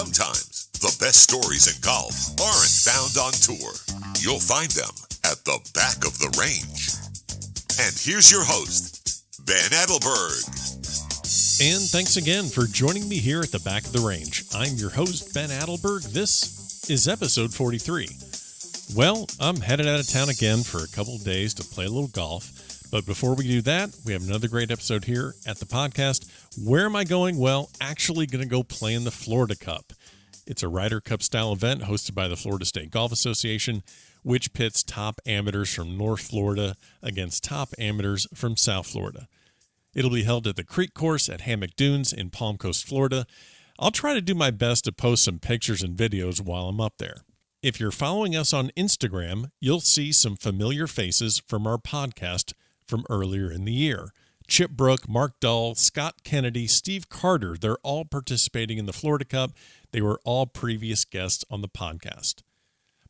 Sometimes the best stories in golf aren't found on tour. You'll find them at the back of the range. And here's your host, Ben Adelberg. And thanks again for joining me here at the back of the range. I'm your host, Ben Adelberg. This is episode 43. Well, I'm headed out of town again for a couple of days to play a little golf. But before we do that, we have another great episode here at the podcast. Where am I going? Well, actually going to go play in the Florida Cup. It's a Ryder Cup style event hosted by the Florida State Golf Association, which pits top amateurs from North Florida against top amateurs from South Florida. It'll be held at the Creek Course at Hammock Dunes in Palm Coast, Florida. I'll try to do my best to post some pictures and videos while I'm up there. If you're following us on Instagram, you'll see some familiar faces from our podcast from earlier in the year. Chip Brook, Mark Dull, Scott Kennedy, Steve Carter, they're all participating in the Florida Cup. They were all previous guests on the podcast.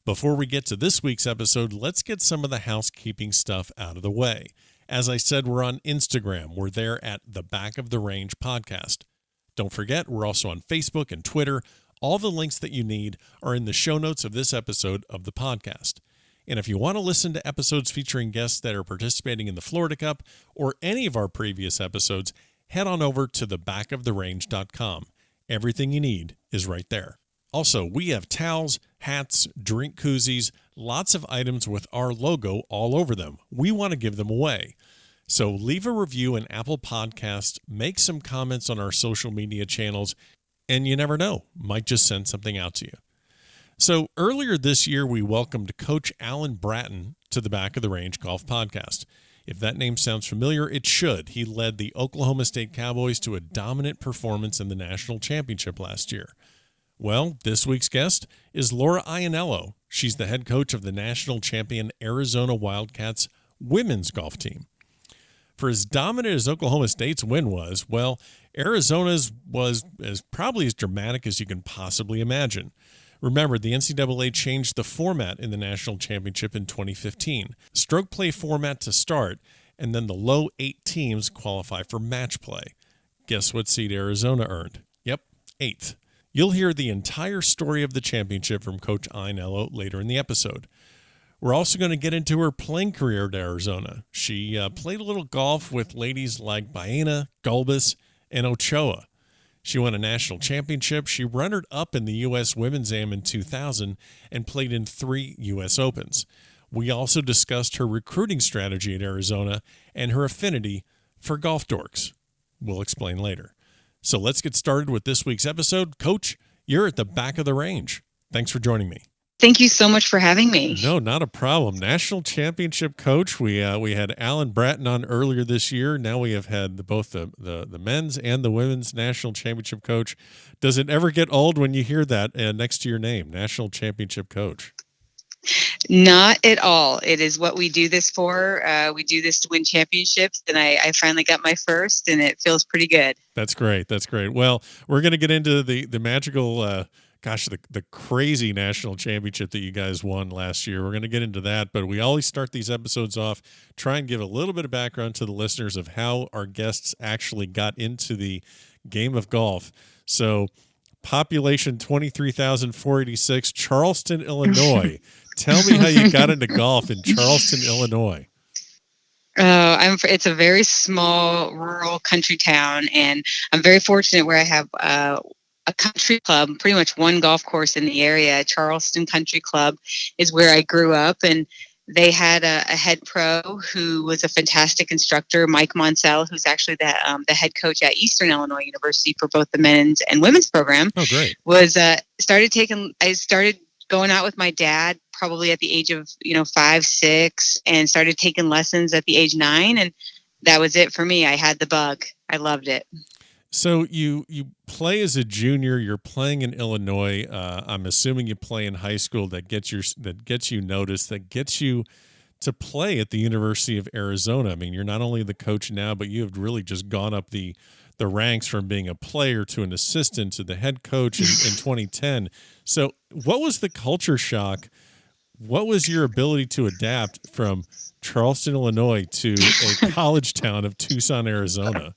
Before we get to this week's episode, let's get some of the housekeeping stuff out of the way. As I said, we're on Instagram. We're there at the Back of the Range podcast. Don't forget, we're also on Facebook and Twitter. All the links that you need are in the show notes of this episode of the podcast. And if you want to listen to episodes featuring guests that are participating in the Florida Cup or any of our previous episodes, head on over to thebackoftherange.com. Everything you need is right there. Also, we have towels, hats, drink koozies, lots of items with our logo all over them. We want to give them away. So leave a review in Apple Podcasts, make some comments on our social media channels, and you never know, might just send something out to you. So earlier this year, we welcomed Coach Alan Bratton to the Back of the Range Golf Podcast. If that name sounds familiar, it should. He led the Oklahoma State Cowboys to a dominant performance in the national championship last year. Well, this week's guest is Laura Ianello. She's the head coach of the national champion Arizona Wildcats women's golf team. For as dominant as Oklahoma State's win was, well, Arizona's was probably as dramatic as you can possibly imagine. Remember, the NCAA changed the format in the national championship in 2015. Stroke play format to start, and then the low 8 teams qualify for match play. Guess what seed Arizona earned? Yep, 8th. You'll hear the entire story of the championship from Coach Ianello later in the episode. We're also going to get into her playing career at Arizona. She played a little golf with ladies like Baena, Gulbis, and Ochoa. She won a national championship. She runnered-up in the U.S. Women's Am in 2000 and played in 3 U.S. Opens. We also discussed her recruiting strategy at Arizona and her affinity for golf dorks. We'll explain later. So let's get started with this week's episode. Coach, you're at the Back of the Range. Thanks for joining me. Thank you so much for having me. No, not a problem. National championship coach. We had Alan Bratton on earlier this year. Now we have had both the men's and the women's national championship coach. Does it ever get old when you hear that next to your name, national championship coach? Not at all. It is what we do this for. We do this to win championships, and I finally got my first, and it feels pretty good. That's great. That's great. Well, we're going to get into the magical the crazy national championship that you guys won last year. We're going to get into that, but we always start these episodes off, try and give a little bit of background to the listeners of how our guests actually got into the game of golf. So, population 23,486, Charleston, Illinois. Tell me how you got into golf in Charleston, Illinois. It's a very small rural country town, and I'm very fortunate where I have a country club, pretty much one golf course in the area. Charleston Country Club is where I grew up, and they had a head pro who was a fantastic instructor, Mike Monsell, who's actually the head coach at Eastern Illinois University for both the men's and women's program. Oh, great! I started going out with my dad probably at the age of 5, 6, and started taking lessons at the age 9, and that was it for me. I had the bug. I loved it. So you play as a junior. You're playing in Illinois. I'm assuming you play in high school. That gets you noticed. That gets you to play at the University of Arizona. I mean, you're not only the coach now, but you have really just gone up the ranks from being a player to an assistant to the head coach in 2010. So, what was the culture shock? What was your ability to adapt from Charleston, Illinois, to a college town of Tucson, Arizona?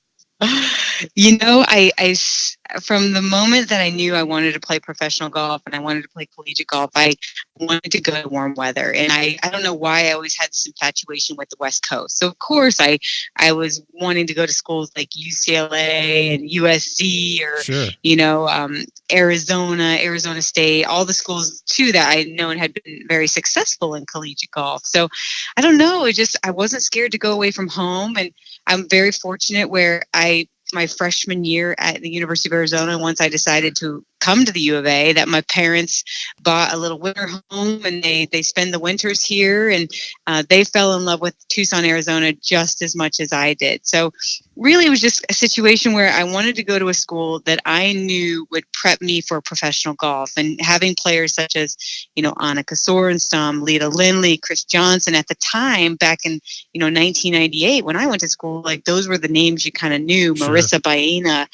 From the moment that I knew I wanted to play professional golf and I wanted to play collegiate golf, I wanted to go to warm weather. And I don't know why I always had this infatuation with the West Coast. So of course I was wanting to go to schools like UCLA and USC or, Sure. Arizona State, all the schools too that I know and had been very successful in collegiate golf. So I don't know. I wasn't scared to go away from home. And I'm very fortunate where my freshman year at the University of Arizona, once I decided to come to the U of A, that my parents bought a little winter home and they spend the winters here, and they fell in love with Tucson, Arizona just as much as I did. So really it was just a situation where I wanted to go to a school that I knew would prep me for professional golf, and having players such as, Annika Sorenstam, Lita Lindley, Chris Johnson at the time back in, 1998 when I went to school, like those were the names you kind of knew, Sure. Marissa Baena.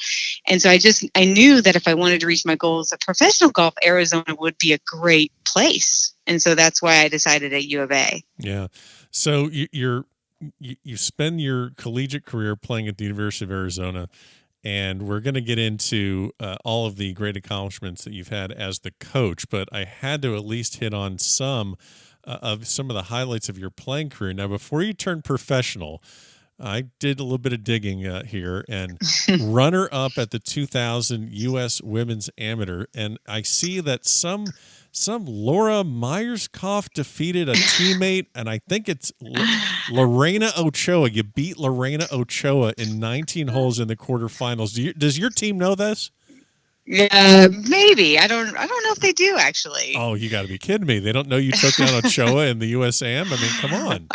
And so I knew that if I wanted to reach my goals of professional golf, Arizona would be a great place. And so that's why I decided at U of A. Yeah. So you spend your collegiate career playing at the University of Arizona, and we're going to get into all of the great accomplishments that you've had as the coach, but I had to at least hit on some of the highlights of your playing career. Now, before you turned professional, I did a little bit of digging here, and runner-up at the 2000 U.S. Women's Amateur, and I see that some Laura Myerscough defeated a teammate, and I think it's Lorena Ochoa. You beat Lorena Ochoa in 19 holes in the quarterfinals. Does your team know this? Yeah, maybe. I don't know if they do actually. Oh, you got to be kidding me! They don't know you took down Ochoa in the USAM. I mean, come on.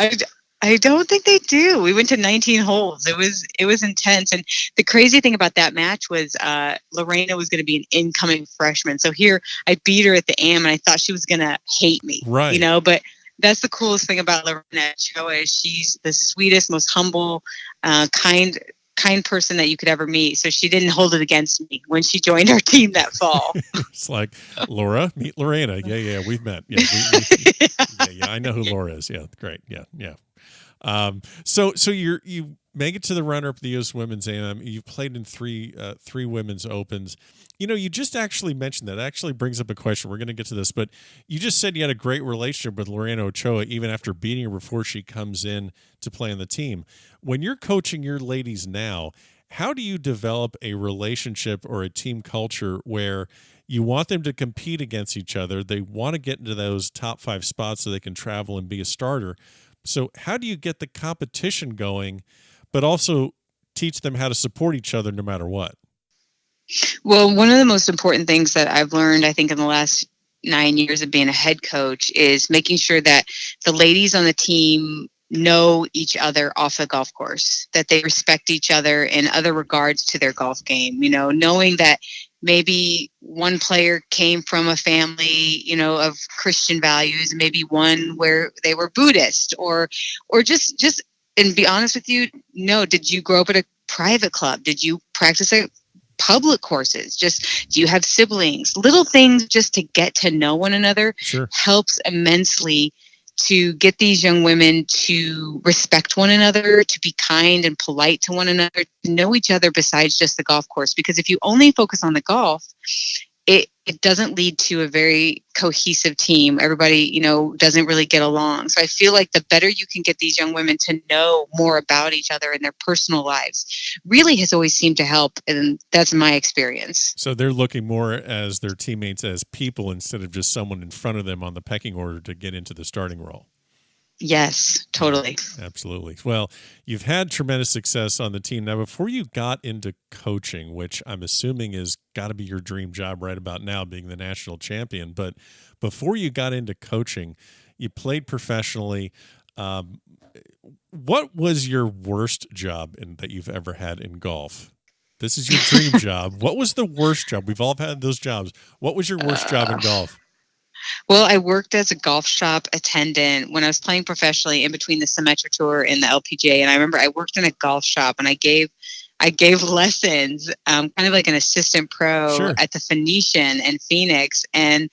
I don't think they do. We went to 19 holes. It was intense. And the crazy thing about that match was Lorena was going to be an incoming freshman. So here I beat her at the AM, and I thought she was going to hate me. Right. But that's the coolest thing about Lorena Ochoa is she's the sweetest, most humble, kind person that you could ever meet. So she didn't hold it against me when she joined our team that fall. It's like, Laura, meet Lorena. Yeah, we've met. Yeah, I know who Laura is. Yeah, great. Yeah. So you make it to the runner-up of the U.S. Women's AM. You've played in three women's opens. You just actually mentioned that. It actually brings up a question. We're going to get to this, but you just said you had a great relationship with Lorena Ochoa even after beating her before she comes in to play on the team. When you're coaching your ladies now, how do you develop a relationship or a team culture where you want them to compete against each other? They want to get into those top 5 spots so they can travel and be a starter. So how do you get the competition going, but also teach them how to support each other no matter what? Well, one of the most important things that I've learned, I think, in the last 9 years of being a head coach is making sure that the ladies on the team know each other off the golf course, that they respect each other in other regards to their golf game, knowing that maybe one player came from a family, of Christian values, maybe one where they were Buddhist or just, and be honest with you, did you grow up at a private club? Did you practice at public courses? Just, do you have siblings? Little things just to get to know one another. Sure. Helps immensely to get these young women to respect one another, to be kind and polite to one another, to know each other besides just the golf course. Because if you only focus on the golf, it doesn't lead to a very cohesive team. Everybody, doesn't really get along. So I feel like the better you can get these young women to know more about each other and their personal lives really has always seemed to help. And that's my experience. So they're looking more as their teammates as people instead of just someone in front of them on the pecking order to get into the starting role. Yes, totally. Absolutely. Well, you've had tremendous success on the team. Now, before you got into coaching, which I'm assuming is got to be your dream job right about now, being the national champion, but before you got into coaching, you played professionally. What was your worst job that you've ever had in golf? This is your dream job. What was the worst job? We've all had those jobs. What was your worst job in golf? Well, I worked as a golf shop attendant when I was playing professionally in between the Symetra Tour and the LPGA. And I remember I worked in a golf shop and I gave lessons, kind of like an assistant pro Sure. at the Phoenician in Phoenix. And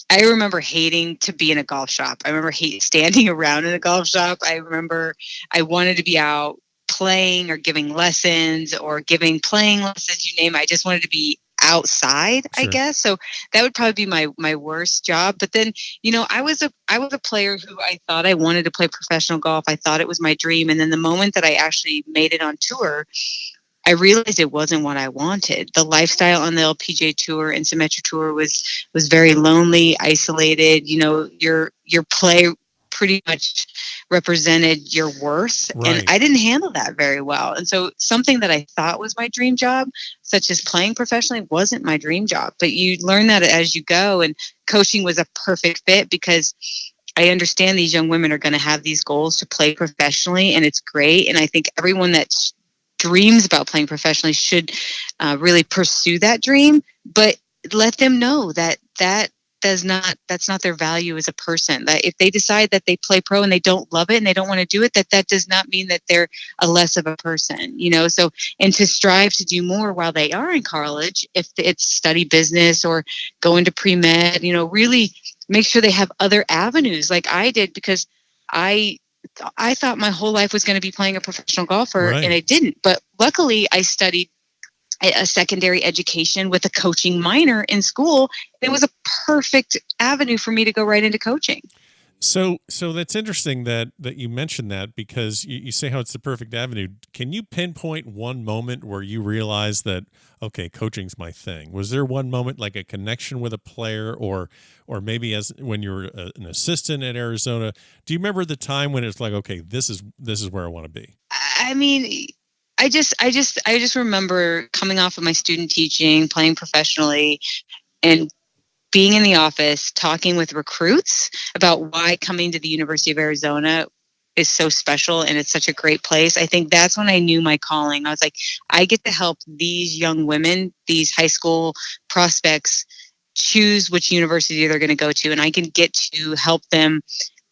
I remember hating to be in a golf shop. I remember standing around in a golf shop. I remember I wanted to be out playing or giving lessons or giving playing lessons, you name it. I just wanted to be outside, I Sure. guess. So that would probably be my worst job. But then, I was a player who I thought I wanted to play professional golf. I thought it was my dream. And then the moment that I actually made it on tour, I realized it wasn't what I wanted. The lifestyle on the LPGA Tour and Symetra Tour was very lonely, isolated. Your play pretty much represented your worth, and Right. I didn't handle that very well. And so something that I thought was my dream job, such as playing professionally, wasn't my dream job. But you learn that as you go, and coaching was a perfect fit because I understand these young women are going to have these goals to play professionally, and it's great. And I think everyone that dreams about playing professionally should really pursue that dream, but let them know that that's not their value as a person. That if they decide that they play pro and they don't love it and they don't want to do it, that does not mean that they're a less of a person, So, and to strive to do more while they are in college, if it's study business or go into pre-med, really make sure they have other avenues like I did, because I thought my whole life was going to be playing a professional golfer, Right. and I didn't. But luckily, I studied a secondary education with a coaching minor in school. It was a perfect avenue for me to go right into coaching. So that's interesting that you mentioned that, because you say how it's the perfect avenue. Can you pinpoint one moment where you realized that, okay, coaching's my thing? Was there one moment, like a connection with a player, or maybe as when you were an assistant at Arizona? Do you remember the time when it's like, okay, this is where I want to be? I mean, I just remember coming off of my student teaching, playing professionally, and being in the office talking with recruits about why coming to the University of Arizona is so special and it's such a great place. I think that's when I knew my calling. I was like, I get to help these young women, these high school prospects, choose which university they're going to go to, and I can get to help them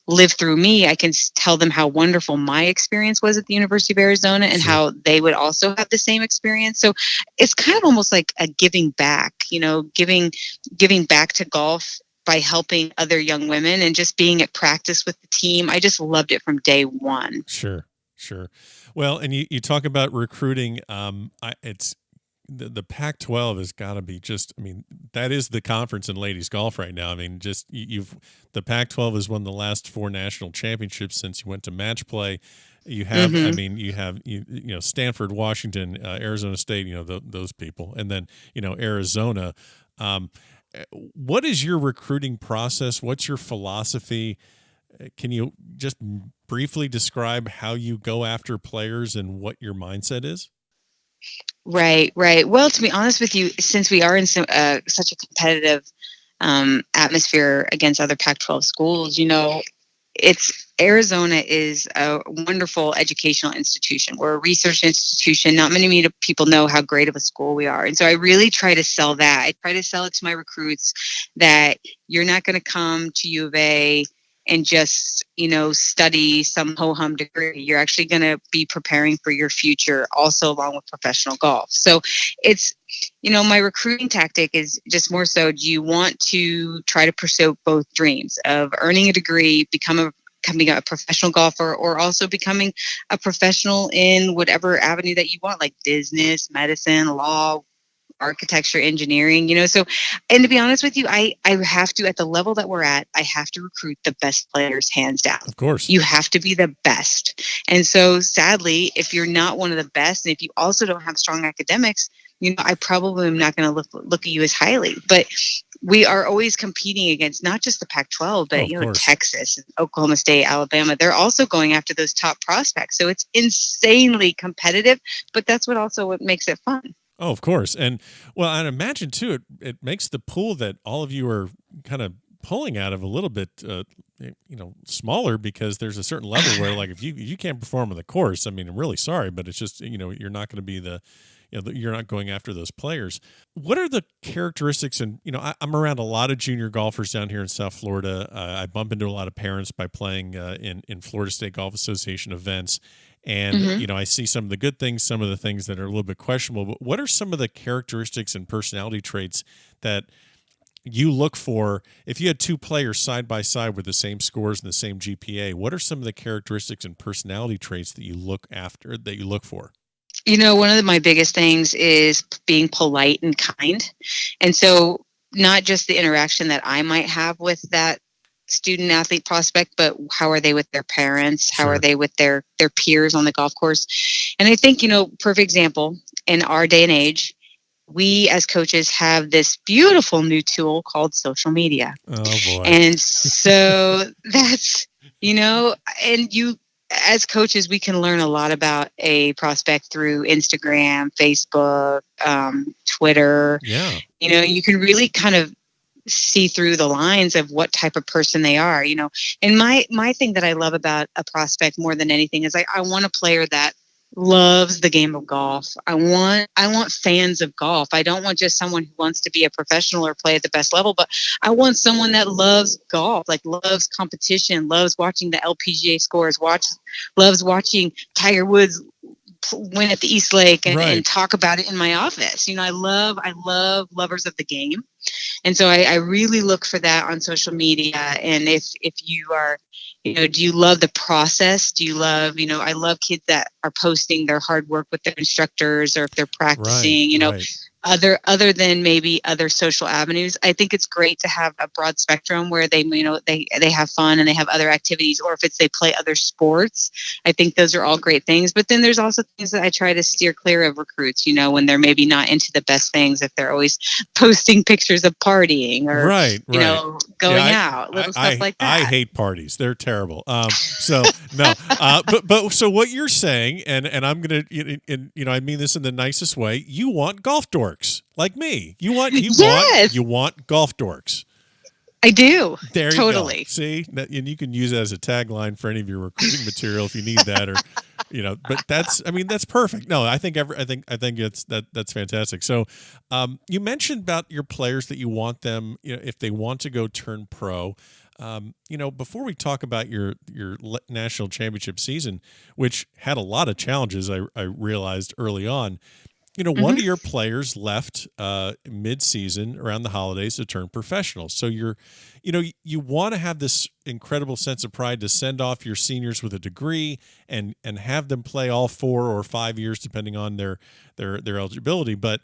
live through me. I can tell them how wonderful my experience was at the University of Arizona and Sure. how they would also have the same experience. So it's kind of almost like a giving back, giving back to golf by helping other young women and just being at practice with the team. I just loved it from day one. Sure. Well, and you talk about recruiting. It's the Pac-12 has got to be just, I mean, that is the conference in ladies golf right now. I mean, just the Pac-12 has won the last 4 national championships since you went to match play. You have, I mean, you have, Stanford, Washington, Arizona State, those people. And then, Arizona. What is your recruiting process? What's your philosophy? Can you just briefly describe how you go after players and what your mindset is? Right. Well, to be honest with you, since we are in such a competitive atmosphere against other Pac-12 schools, Arizona is a wonderful educational institution. We're a research institution. Not many people know how great of a school we are. And so I really try to sell that. I try to sell it to my recruits that you're not going to come to U of A and just, study some ho-hum degree. You're actually going to be preparing for your future also along with professional golf. So it's, my recruiting tactic is just more so, do you want to try to pursue both dreams of earning a degree, becoming a professional golfer, or also becoming a professional in whatever avenue that you want, like business, medicine, law, architecture, engineering, so, and to be honest with you, I have to, at the level that we're at, I have to recruit the best players, hands down. Of course. You have to be the best. And so sadly, if you're not one of the best, and if you also don't have strong academics, I probably am not going to look at you as highly. But we are always competing against not just the Pac-12, but Texas, Oklahoma State, Alabama. They're also going after those top prospects. So it's insanely competitive, but that's what makes it fun. Oh, of course. And well, I'd imagine too, it makes the pool that all of you are kind of pulling out of a little bit, smaller, because there's a certain level where, like, if you can't perform on the course, I mean, I'm really sorry, but it's just, you're not going to be you're not going after those players. What are the characteristics? And, I'm around a lot of junior golfers down here in South Florida. I bump into a lot of parents by playing in Florida State Golf Association events. And, I see some of the good things, some of the things that are a little bit questionable. But what are some of the characteristics and personality traits that you look for, if you had two players side by side with the same scores and the same GPA, what are some of the characteristics and personality traits that you look for? One of my biggest things is being polite and kind. And so not just the interaction that I might have with that student athlete prospect, but how are they with their parents? How Sure. are they with their peers on the golf course? And I think, perfect example in our day and age, we as coaches have this beautiful new tool called social media. Oh boy. And so that's, and you, as coaches, we can learn a lot about a prospect through Instagram, Facebook, Twitter. Yeah. You can really kind of see through the lines of what type of person they are, And my thing that I love about a prospect more than anything is I want a player that loves the game of golf. I want fans of golf. I don't want just someone who wants to be a professional or play at the best level, but I want someone that loves golf, like loves competition, loves watching the LPGA scores, loves watching Tiger Woods win at the East Lake and talk about it in my office. I love lovers of the game. And so I really look for that on social media. And if you are, do you love the process? Do you love, I love kids that are posting their hard work with their instructors, or if they're practicing, other than maybe other social avenues. I think it's great to have a broad spectrum where they, they have fun and they have other activities, or if it's they play other sports. I think those are all great things. But then there's also things that I try to steer clear of recruits, when they're maybe not into the best things, if they're always posting pictures of partying or, going out, little stuff like that. I hate parties. They're terrible. So no, but so what you're saying, and I'm going to, I mean this in the nicest way. You want golf dorks like me. You want golf dorks. I do. There you totally. Go. See, and you can use it as a tagline for any of your recruiting material if you need that, or But that's perfect. No, I think that's fantastic. So, you mentioned about your players that you want them, if they want to go turn pro. Before we talk about your national championship season, which had a lot of challenges, I realized early on. One of your players left mid-season around the holidays to turn professional. So you want to have this incredible sense of pride to send off your seniors with a degree and have them play all 4 or 5 years depending on their eligibility. But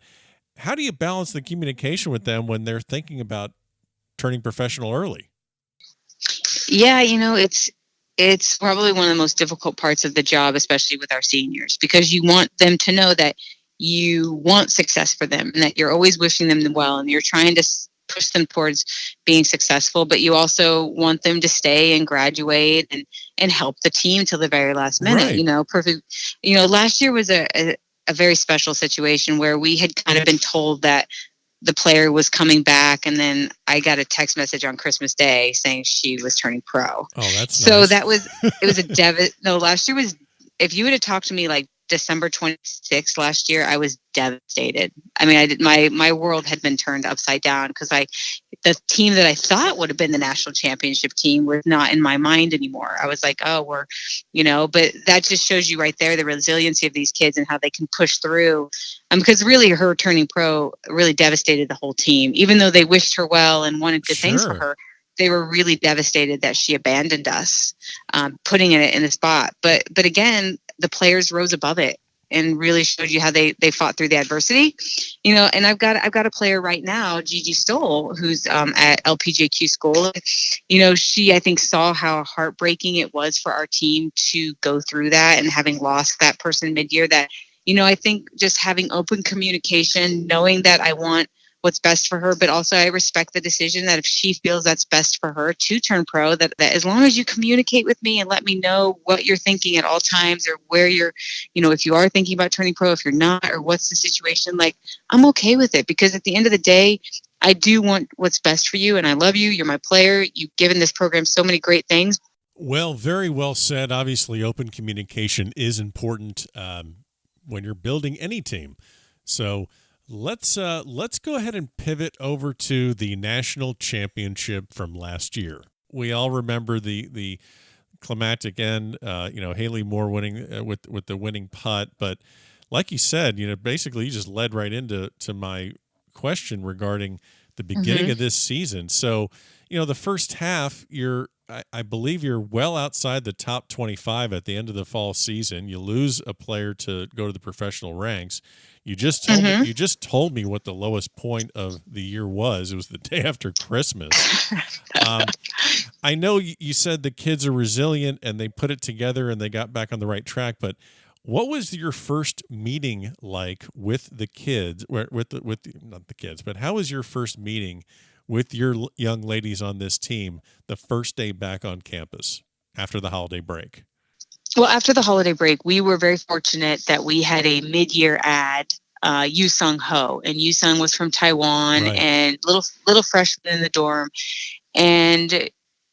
how do you balance the communication with them when they're thinking about turning professional early? Yeah, it's probably one of the most difficult parts of the job, especially with our seniors, because you want them to know that you want success for them and that you're always wishing them well and you're trying to push them towards being successful, but you also want them to stay and graduate and help the team till the very last minute. Right. Perfect. Last year was a very special situation where we had kind of been told that the player was coming back, and then I got a text message on Christmas Day saying she was turning pro. Oh, that's so nice. It was a no, last year was, if you would have talked to me like December 26th last year, I was devastated. I mean, my world had been turned upside down because the team that I thought would have been the national championship team was not in my mind anymore. I was like, oh, but that just shows you right there the resiliency of these kids and how they can push through. Because really her turning pro really devastated the whole team, even though they wished her well and wanted good things for her. They were really devastated that she abandoned us, putting it in the spot. But again, the players rose above it and really showed you how they fought through the adversity, and I've got a player right now, Gigi Stoll, who's at LPGQ school. She, I think, saw how heartbreaking it was for our team to go through that, and having lost that person mid-year, that, I think just having open communication, knowing that I want what's best for her, but also I respect the decision that if she feels that's best for her to turn pro, that as long as you communicate with me and let me know what you're thinking at all times, or where you're, if you are thinking about turning pro, if you're not, or what's the situation, like, I'm okay with it, because at the end of the day, I do want what's best for you, and I love you. You're my player. You've given this program so many great things. Well, very well said. Obviously, open communication is important when you're building any team. So let's go ahead and pivot over to the national championship from last year. We all remember the climactic end. Haley Moore winning with the winning putt. But like you said, basically you just led right into my question regarding the beginning of this season. So, the first half, I believe you're well outside the top 25 at the end of the fall season. You lose a player to go to the professional ranks. You just told me what the lowest point of the year was. It was the day after Christmas. I know you said the kids are resilient and they put it together and they got back on the right track, but what was your first meeting like with the kids? Not the kids, but how was your first meeting with your young ladies on this team the first day back on campus after the holiday break? Well, after the holiday break, we were very fortunate that we had a mid-year ad, Yu Sung Ho, and Yu Sung was from Taiwan, right, and little freshman in the dorm. And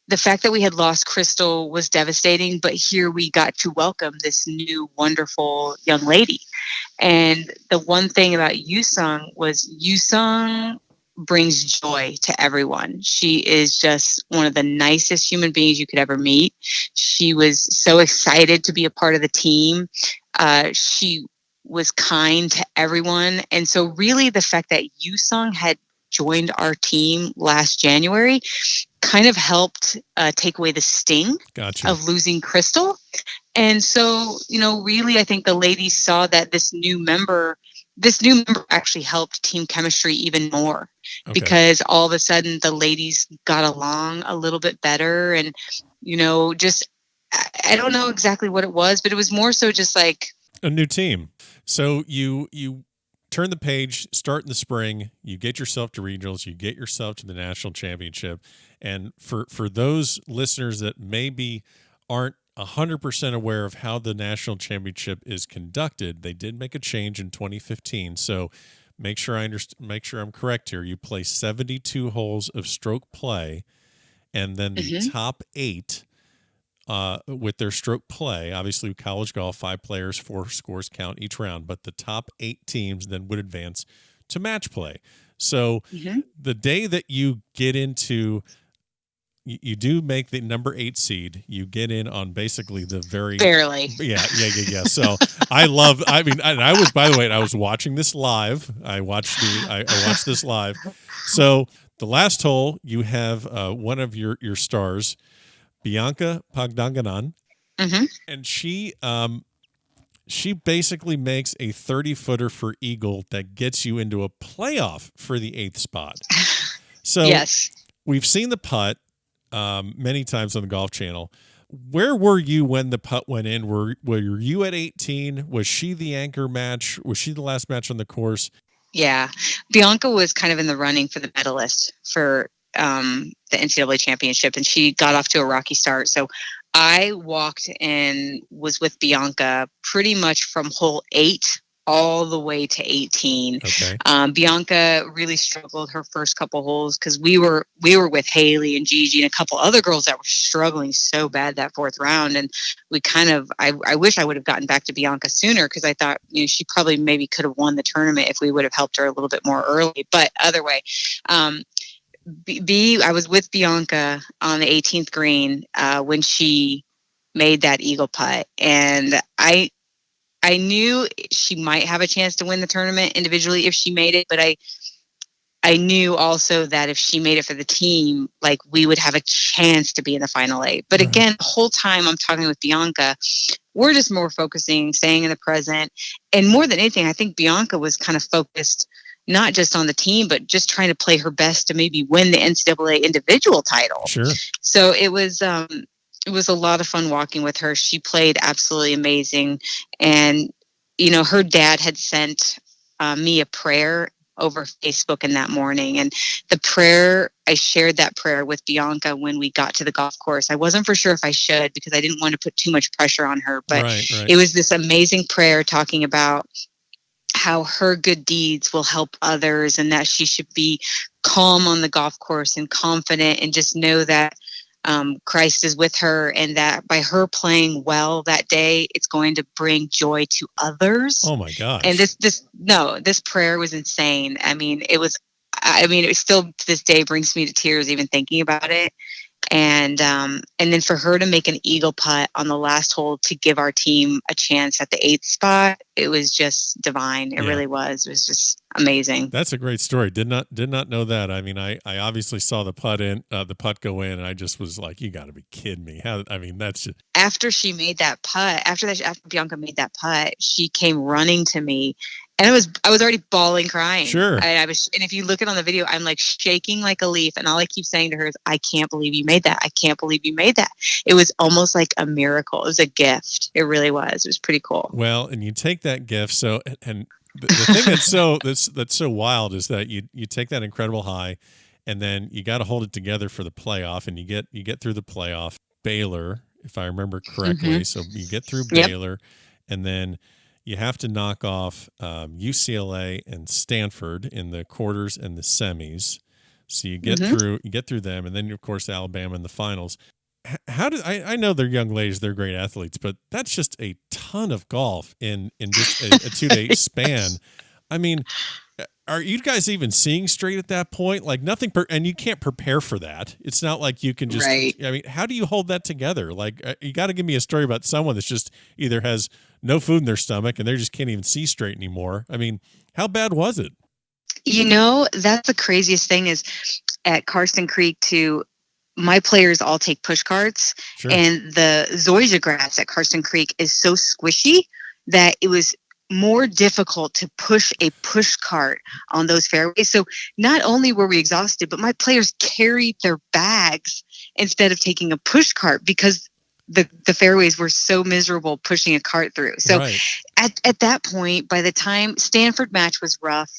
the fact that we had lost Crystal was devastating, but here we got to welcome this new wonderful young lady. And the one thing about Yu Sung was Yu Sung brings joy to everyone. She is just one of the nicest human beings you could ever meet. She was so excited to be a part of the team. She was kind to everyone. And so really the fact that Yu Sung had joined our team last January kind of helped take away the sting of losing Crystal. And so, really, I think the ladies saw that this new member actually helped team chemistry even more, because all of a sudden the ladies got along a little bit better. And, just, I don't know exactly what it was, but it was more so just like a new team. So you turn the page, start in the spring, you get yourself to regionals, you get yourself to the national championship. And for those listeners that maybe aren't 100% aware of how the national championship is conducted, they did make a change in 2015. So make sure I'm correct here. You play 72 holes of stroke play, and then the top 8 with their stroke play, obviously college golf, 5 players, 4 scores count each round, but the top 8 teams then would advance to match play. So the day that you get into, you do make the number 8 seed, you get in on basically the very barely. Yeah. So I was watching this live. I watched this live. So the last hole, you have one of your stars, Bianca Pagdanganan, and she basically makes a 30-footer for eagle that gets you into a playoff for the 8th spot. So yes, we've seen the putt many times on the Golf Channel. Where were you when the putt went in? Were you at 18? Was she the anchor match? Was she the last match on the course? Yeah, Bianca was kind of in the running for the medalist for the NCAA championship, and she got off to a rocky start. So I walked and was with Bianca pretty much from hole 8 all the way to 18. Okay. Bianca really struggled her first couple holes because we were with Haley and Gigi and a couple other girls that were struggling so bad that 4th round. And we I wish I would have gotten back to Bianca sooner, because I thought, she probably maybe could have won the tournament if we would have helped her a little bit more early. But other way, I was with Bianca on the 18th green when she made that eagle putt. And I knew she might have a chance to win the tournament individually if she made it, but I knew also that if she made it for the team, like, we would have a chance to be in the final 8. But again, the whole time I'm talking with Bianca, we're just more focusing, staying in the present. And more than anything, I think Bianca was kind of focused not just on the team, but just trying to play her best to maybe win the NCAA individual title. Sure. So it was a lot of fun walking with her. She played absolutely amazing. And, her dad had sent me a prayer over Facebook in that morning. And the prayer, I shared that prayer with Bianca when we got to the golf course. I wasn't for sure if I should, because I didn't want to put too much pressure on her. But It was this amazing prayer talking about how her good deeds will help others, and that she should be calm on the golf course and confident, and just know that Christ is with her, and that by her playing well that day, it's going to bring joy to others. Oh my gosh. And this prayer was insane. It still to this day brings me to tears even thinking about it. And then for her to make an eagle putt on the last hole to give our team a chance at the 8th spot, it was just divine. It really was. It was just amazing. That's a great story. Did not know that. I mean, I obviously saw the putt go in, and I just was like, you got to be kidding me. That's just. After she made that putt, after Bianca made that putt, she came running to me. And I was already bawling, crying. Sure. And if you look at on the video, I'm like shaking like a leaf. And all I keep saying to her is, I can't believe you made that. I can't believe you made that. It was almost like a miracle. It was a gift. It really was. It was pretty cool. Well, and you take that gift. So, and the thing that's so wild is that you take that incredible high, and then you got to hold it together for the playoff, and you get through the playoff. Baylor, if I remember correctly. So you get through Baylor, and then you have to knock off UCLA and Stanford in the quarters and the semis. So you get through them, and then of course Alabama in the finals. How do I know they're young ladies, they're great athletes, but that's just a ton of golf in just a 2-day span. I mean, are you guys even seeing straight at that point? Like nothing, and you can't prepare for that. It's not like you can just. Right. I mean, how do you hold that together? Like you got to give me a story about someone that's just either has no food in their stomach and they just can't even see straight anymore. I mean, how bad was it? That's the craziest thing is at Karsten Creek too. My players all take push carts, and the Zoysia grass at Karsten Creek is so squishy that it was more difficult to push a push cart on those fairways. So not only were we exhausted, but my players carried their bags instead of taking a push cart because the fairways were so miserable pushing a cart through. So at that point, by the time Stanford match was rough,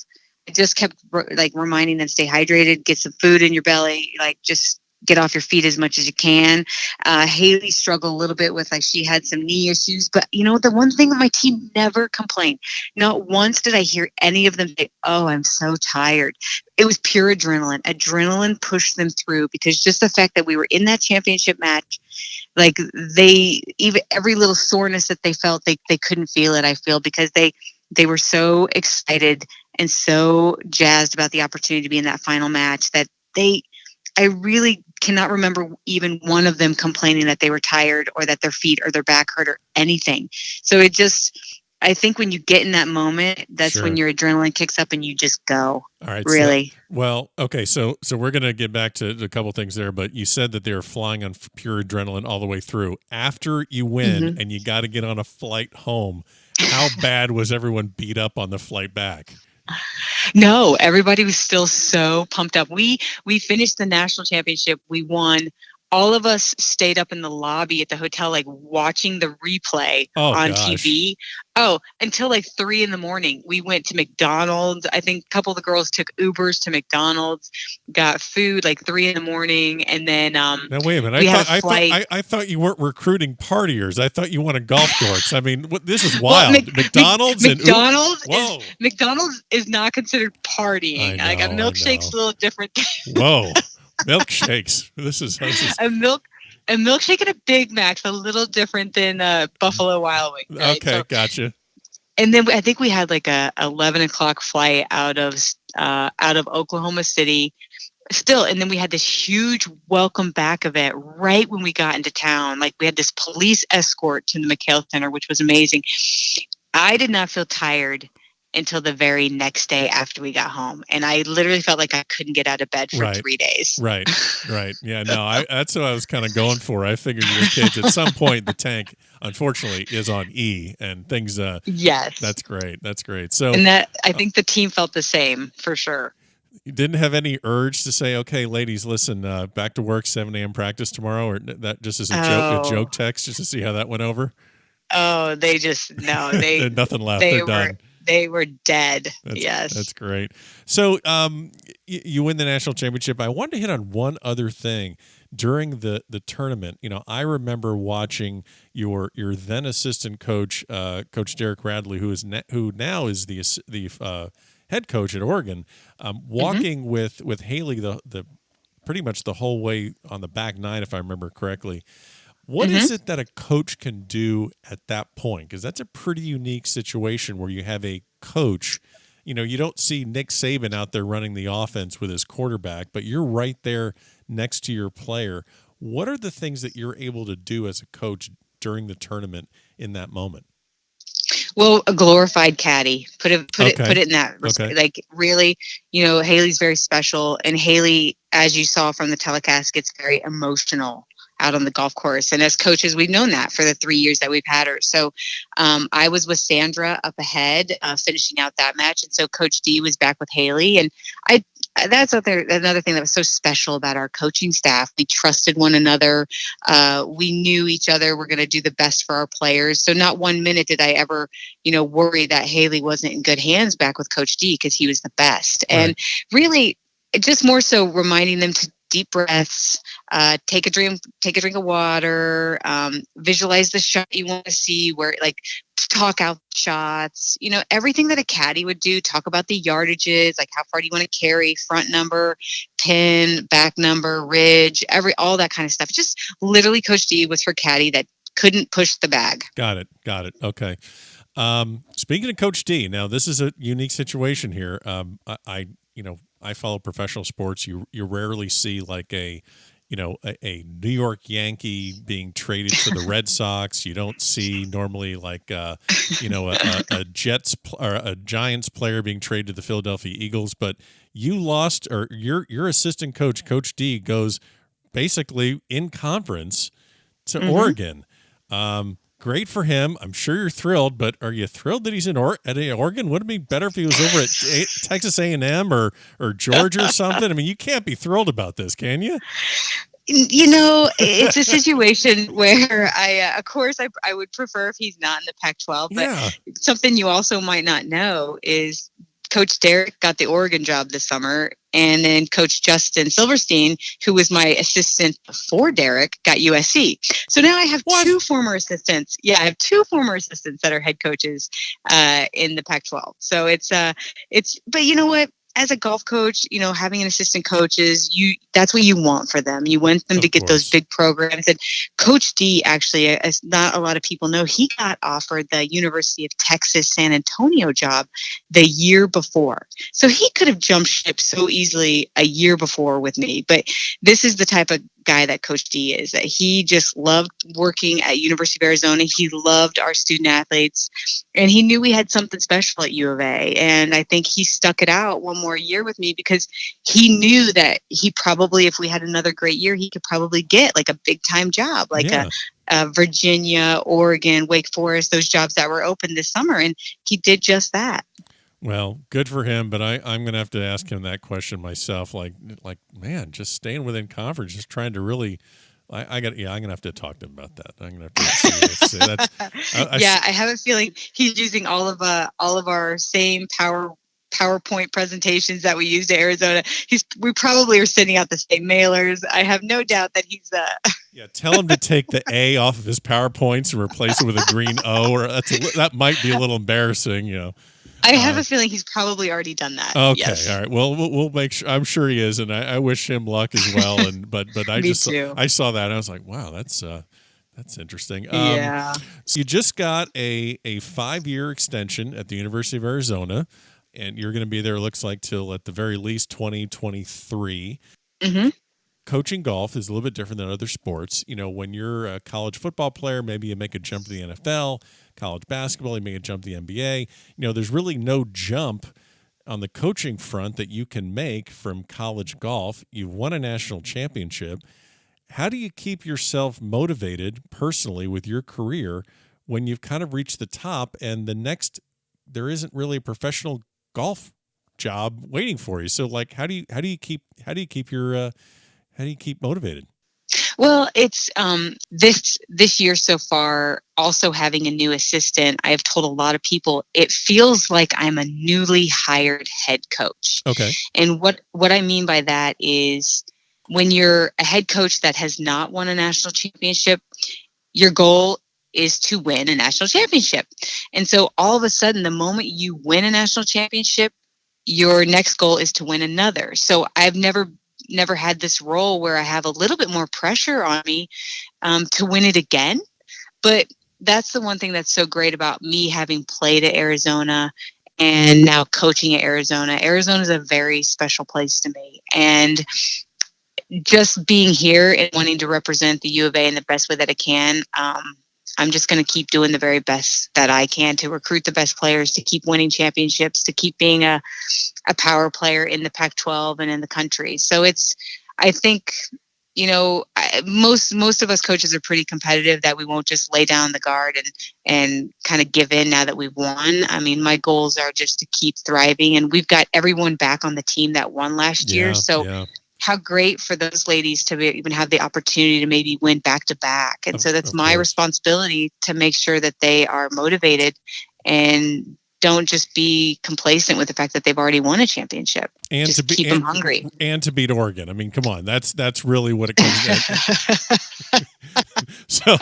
I just kept like reminding them, stay hydrated, get some food in your belly, like just get off your feet as much as you can. Haley struggled a little bit with she had some knee issues, but the one thing that my team never complained. Not once did I hear any of them say, "Oh, I'm so tired." It was pure adrenaline. Adrenaline pushed them through because just the fact that we were in that championship match, like every little soreness that they felt, they couldn't feel it. I feel because they were so excited and so jazzed about the opportunity to be in that final match that I really cannot remember even one of them complaining that they were tired or that their feet or their back hurt or anything. So I think when you get in that moment, that's when your adrenaline kicks up and you just go. All right. Really. So we're going to get back to a couple things there, but you said that they were flying on pure adrenaline all the way through. After you win and you got to get on a flight home, how bad was everyone beat up on the flight back? No, everybody was still so pumped up. We finished the national championship. We won. All of us stayed up in the lobby at the hotel, watching the replay on TV. Oh, until 3 a.m. We went to McDonald's. I think a couple of the girls took Ubers to McDonald's, got food 3 a.m. And then now wait a minute. I thought you weren't recruiting partiers. I thought you wanted golf course. I mean, this is wild. McDonald's is not considered partying. A milkshake's a little different. Whoa. Milkshakes. This is a milkshake and a Big Mac's a little different than Buffalo Wild Wings. Right? Okay, gotcha. And then I think we had a 11 o'clock flight out of Oklahoma City. Still, and then we had this huge welcome back event right when we got into town. We had this police escort to the McHale Center, which was amazing. I did not feel tired until the very next day after we got home. And I literally felt like I couldn't get out of bed for 3 days. Right. Yeah, no, that's what I was kind of going for. I figured your kids at some point, the tank, unfortunately, is on E and things. Yes. That's great. So, and I think the team felt the same for sure. You didn't have any urge to say, okay, ladies, listen, back to work, 7 a.m. practice tomorrow, or that just as a joke text just to see how that went over? Oh, they had nothing left. They're done. They were dead. Yes. That's great. So you win the national championship. I wanted to hit on one other thing during the tournament. I remember watching your then assistant coach, Coach Derek Radley, who now is the head coach at Oregon, walking with Haley the pretty much the whole way on the back nine, if I remember correctly. What is it that a coach can do at that point? Because that's a pretty unique situation where you have a coach. You don't see Nick Saban out there running the offense with his quarterback, but you're right there next to your player. What are the things that you're able to do as a coach during the tournament in that moment? Well, a glorified caddy. Put it in that Okay. respect. Like really, Haley's very special, and Haley, as you saw from the telecast, gets very emotional out on the golf course. And as coaches, we've known that for the 3 years that we've had her. So I was with Sandra up ahead, finishing out that match, and so Coach D was back with Haley, and I. That's another thing that was so special about our coaching staff. We trusted one another. We knew each other. We're going to do the best for our players. So not 1 minute did I ever, worry that Haley wasn't in good hands back with Coach D, because he was the best. Right. And really, just more so reminding them to deep breaths, take a drink of water, visualize the shot you want to see, where like talk out shots, everything that a caddy would do. Talk about the yardages, like how far do you want to carry, front number, pin, back number, ridge, all that kind of stuff. Just literally, Coach D was her caddy that couldn't push the bag. Got it. Okay. Speaking of Coach D, now this is a unique situation here. I follow professional sports. You rarely see like a New York Yankee being traded to the Red Sox. You don't see normally like a Jets or a Giants player being traded to the Philadelphia Eagles. But you lost, or your assistant coach, Coach D, goes basically in conference to Oregon. Great for him. I'm sure you're thrilled, but are you thrilled that he's in Oregon? Wouldn't it be better if he was over at Texas A&M or Georgia or something? I mean, you can't be thrilled about this, can you? It's a situation where of course, I would prefer if he's not in the Pac-12, but something you also might not know is Coach Derek got the Oregon job this summer, and then Coach Justin Silverstein, who was my assistant before Derek, got USC. So now I have two former assistants. Yeah, I have two former assistants that are head coaches in the Pac-12. So but you know what? As a golf coach, having an assistant coach that's what you want for them. You want them to get those big programs. And Coach D, actually, as not a lot of people know, he got offered the University of Texas San Antonio job the year before. So he could have jumped ship so easily a year before with me. But this is the type of guy that Coach D is, that he just loved working at University of Arizona. He loved our student athletes, and he knew we had something special at U of A. And I think he stuck it out one more year with me, because he knew that he probably, if we had another great year, he could probably get like a big time job, like a Virginia, Oregon, Wake Forest, those jobs that were open this summer. And he did just that. Well, good for him, but I'm going to have to ask him that question myself. Like, man, just staying within conference, just trying to really. I'm going to have to talk to him about that. I'm going to have to see that. I have a feeling he's using all of our same PowerPoint presentations that we used at Arizona. We probably are sending out the same mailers. I have no doubt that he's. Yeah, tell him to take the A off of his PowerPoints and replace it with a green O, or that might be a little embarrassing, I have a feeling he's probably already done that. Okay, yes. All right. Well, we'll make sure. I'm sure he is, and I wish him luck as well. And but I I saw that and I was like, wow, that's interesting. Yeah. So you just got a 5-year extension at the University of Arizona, and you're going to be there. It looks like till at the very least 2023. Mm-hmm. Coaching golf is a little bit different than other sports. When you're a college football player, maybe you make a jump to the NFL. College basketball, you make a jump to the NBA. There's really no jump on the coaching front that you can make from college golf. You've won a national championship. How do you keep yourself motivated personally with your career when you've kind of reached the top and there isn't really a professional golf job waiting for you? So like, how do you keep motivated? Well, it's this year so far, also having a new assistant, I have told a lot of people it feels like I'm a newly hired head coach. Okay. And what I mean by that is, when you're a head coach that has not won a national championship, your goal is to win a national championship. And so all of a sudden, the moment you win a national championship, your next goal is to win another. So I've never had this role where I have a little bit more pressure on me to win it again. But that's the one thing that's so great about me having played at Arizona and now coaching at Arizona. Arizona is a very special place to me. And just being here and wanting to represent the U of A in the best way that I can, I'm just going to keep doing the very best that I can to recruit the best players, to keep winning championships, to keep being a power player in the Pac-12 and in the country. So I think, most of us coaches are pretty competitive, that we won't just lay down the guard and kind of give in now that we've won. I mean, my goals are just to keep thriving, and we've got everyone back on the team that won last year. So how great for those ladies to even have the opportunity to maybe win back to back. And so that's my responsibility to make sure that they are motivated and don't just be complacent with the fact that they've already won a championship. And just keep them hungry. And to beat Oregon. I mean, come on, that's really what it comes down to. So,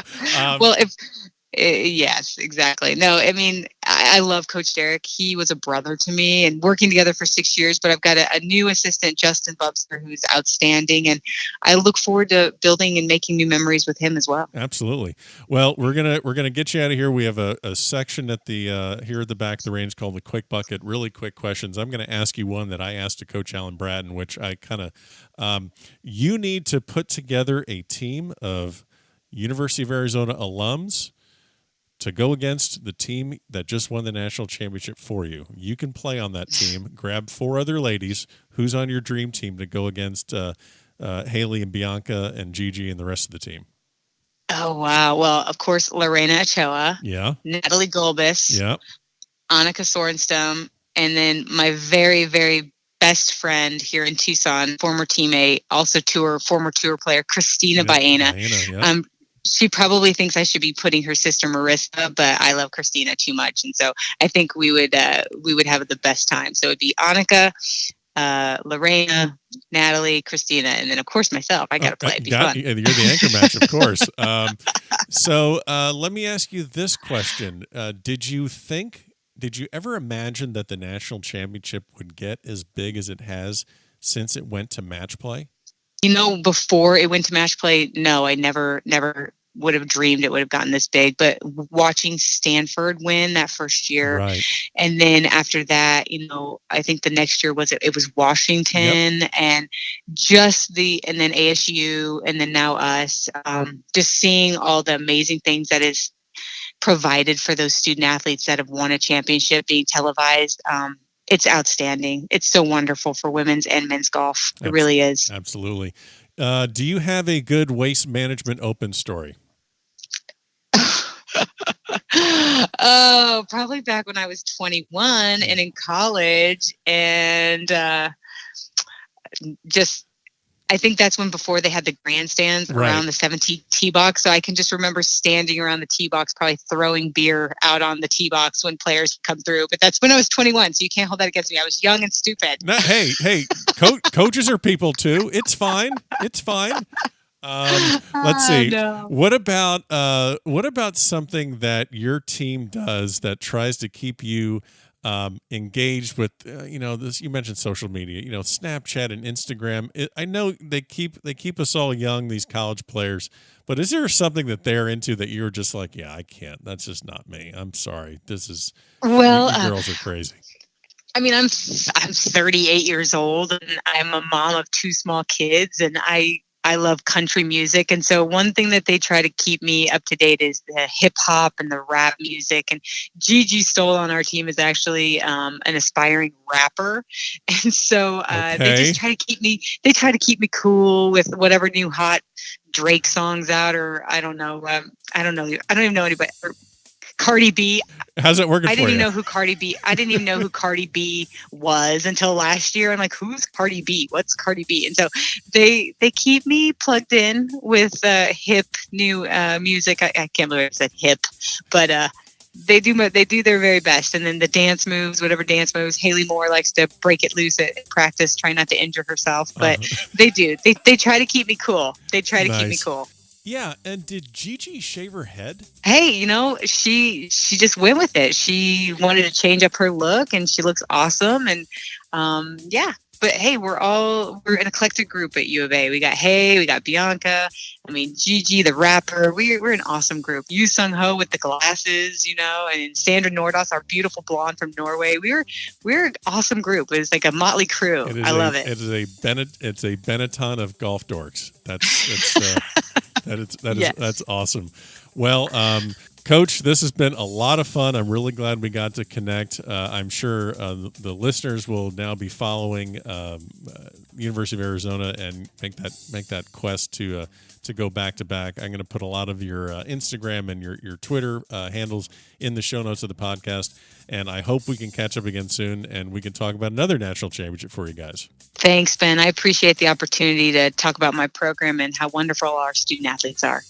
yes, exactly. No, I mean, I love Coach Derek. He was a brother to me, and working together for 6 years. But I've got a new assistant, Justin Bubster, who's outstanding, and I look forward to building and making new memories with him as well. Absolutely. Well, we're gonna get you out of here. We have a section at the here at the back of the range called the Quick Bucket. Really quick questions. I'm going to ask you one that I asked to Coach Alan Bratton, which I kind of you need to put together a team of University of Arizona alums to go against the team that just won the national championship for you. You can play on that team. Grab 4 other ladies. Who's on your dream team to go against Haley and Bianca and Gigi and the rest of the team? Oh, wow. Well, of course, Lorena Ochoa. Yeah. Natalie Golbis. Yeah. Annika Sorenstam. And then my very, very best friend here in Tucson, former teammate, also former tour player, Christina Baena. Yeah. She probably thinks I should be putting her sister Marissa, but I love Christina too much, and so I think we would have the best time. So it'd be Annika, Lorena, Natalie, Christina, and then of course myself. I got to play. It'd be fun. You're the anchor match, of course. So let me ask you this question: Did you ever imagine that the national championship would get as big as it has since it went to match play? Before it went to match play, no, I never would have dreamed it would have gotten this big. But watching Stanford win that first year, right. And then after that, I think the next year it was Washington, yep. and and then ASU, and then now us. Just seeing all the amazing things that is provided for those student athletes that have won a championship being televised. It's outstanding. It's so wonderful for women's and men's golf. It really is. Absolutely. Do you have a good waste management open story? Oh, probably back when I was 21 and in college, and I think that's before they had the grandstands around the 17 tee box. So I can just remember standing around the tee box, probably throwing beer out on the tee box when players come through. But that's when I was 21. So you can't hold that against me. I was young and stupid. No, hey, coaches are people too. It's fine. It's fine. Let's see. No. What about something that your team does that tries to keep you engaged with this? You mentioned social media, Snapchat and Instagram. I know they keep us all young, these college players, but is there something that they're into that you're just like, yeah, I can't, that's just not me, I'm sorry, this is, you girls are crazy? I mean, I'm 38 years old, and I'm a mom of 2 small kids, and I love country music. And so one thing that they try to keep me up to date is the hip hop and the rap music. And Gigi Stoll on our team is actually an aspiring rapper. And so they just try to keep me cool with whatever new hot Drake songs out, or I don't even know anybody. Cardi B. How's it working for you? I didn't even know who Cardi B was until last year. I'm like, who's Cardi B? What's Cardi B? And so they keep me plugged in with hip new music. I can't believe I said hip, but they do their very best. And then the dance moves, whatever dance moves, Haley Moore likes to break it loose at practice, trying not to injure herself. But they do. They try to keep me cool. They try to keep me cool. Yeah, and did Gigi shave her head? Hey, she just went with it. She wanted to change up her look, and she looks awesome. And But hey, we're an eclectic group at U of A. We got Hey, we got Bianca. I mean, Gigi, the rapper. We're an awesome group. Yu Sung Ho with the glasses, and Sandra Nordos, our beautiful blonde from Norway. We're an awesome group. It's like a motley crew. I love it. It is a Benetton of golf dorks. That's awesome. Well, Coach, this has been a lot of fun. I'm really glad we got to connect. I'm sure the listeners will now be following University of Arizona and make that quest to go back to back. I'm going to put a lot of your Instagram and your Twitter handles in the show notes of the podcast, and I hope we can catch up again soon and we can talk about another national championship for you guys. Thanks, Ben. I appreciate the opportunity to talk about my program and how wonderful our student athletes are.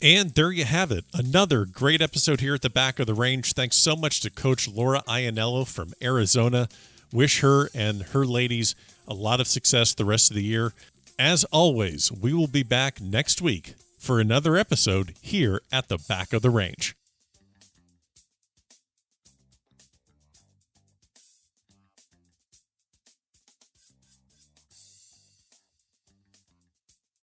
And there you have it. Another great episode here at the Back of the Range. Thanks so much to Coach Laura Ianello from Arizona. Wish her and her ladies a lot of success the rest of the year. As always, we will be back next week for another episode here at the Back of the Range.